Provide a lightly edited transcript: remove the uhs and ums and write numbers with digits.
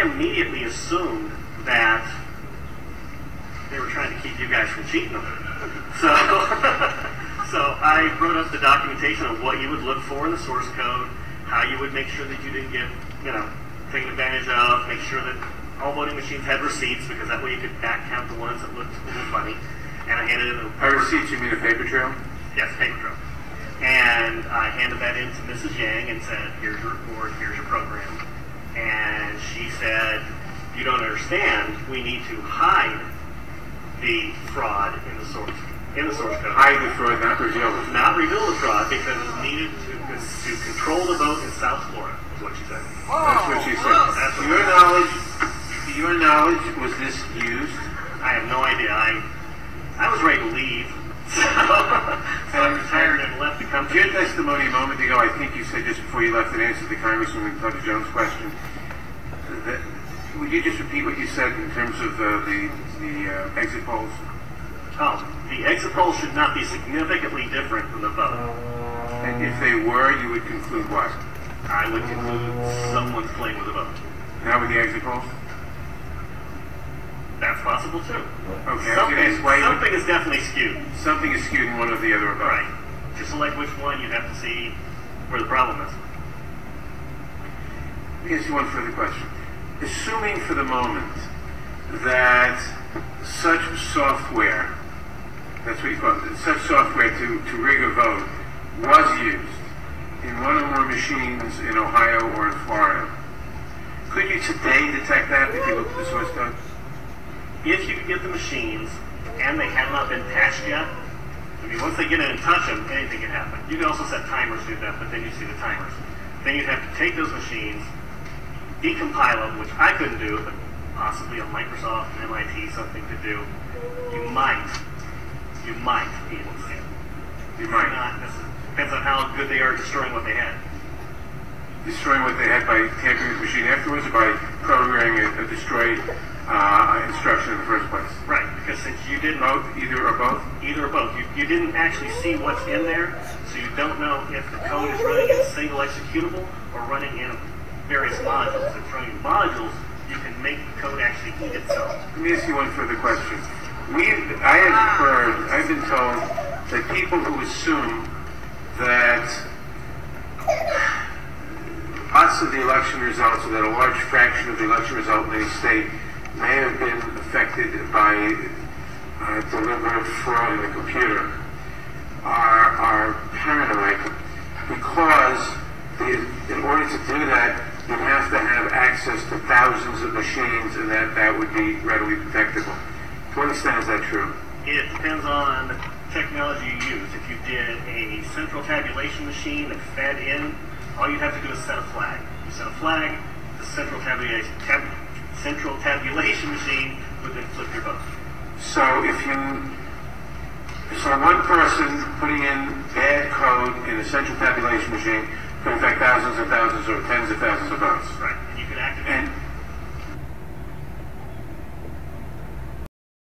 immediately assumed that they were trying to keep you guys from cheating them. So, so I wrote up the documentation of what you would look for in the source code, how you would make sure that you didn't get, taken advantage of, make sure that all voting machines had receipts, because that way you could back count the ones that looked a little funny. And I handed it in By receipts, you mean a paper trail? Yes, paper trail. And I handed that in to Mrs. Yang and said, here's your report, here's your program. And she said, you don't understand, we need to hide the fraud in the source code. Hide the fraud, not reveal it. Not reveal the fraud, because it's needed to control the vote in South Florida, is what she said. That's what she said. That's To your knowledge, was this used? I have no idea. I was ready to leave. So I retired and left the company. Your testimony a moment ago, I think you said just before you left, and answered the Congresswoman Tony Jones' question. Would you just repeat what you said in terms of the exit polls? Oh, the exit polls should not be significantly different from the vote. And if they were, you would conclude what? I would conclude someone's playing with the vote. Now with the exit polls? That's possible too. Okay, something is definitely skewed. Something is skewed in one or the other of both. Right. To select which one, you'd have to see where the problem is. Let me ask you one further question. Assuming for the moment that such software, that's what you call it, such software to rig a vote was used in one or more machines in Ohio or in Florida, could you today detect that if you look at the source code? If you could get the machines and they have not been patched yet, I mean, once they get in and touch them, anything can happen. You can also set timers to do that, but then you see the timers. Then you'd have to take those machines, decompile them, which I couldn't do, but possibly a Microsoft and MIT something to do. You might be able to see it. You might. Not necessarily. Depends on how good they are at destroying what they had. Destroying what they had by tampering with the machine afterwards, or by programming a destroyed instruction in the first place? Right, because since you didn't... Both? Either or both? Either or both. You didn't actually see what's in there, so you don't know if the code is running in a single executable or running in various modules. If it's running in modules, you can make the code actually eat itself. Let me ask you one further question. I've been told that people who assume that lots of the election results, or that a large fraction of the election result in any state may have been affected by deliberate fraud in the computer, are paranoid, because in order to do that, you'd have to have access to thousands of machines, and that would be readily detectable. To what extent is that true? It depends on the technology you use. If you did a central tabulation machine that fed in, all you'd have to do is set a flag. You set a flag, the central tabulation machine would then flip your vote. So one person putting in bad code in a central tabulation machine could affect thousands and thousands or tens of thousands of votes. Right. And you could activate And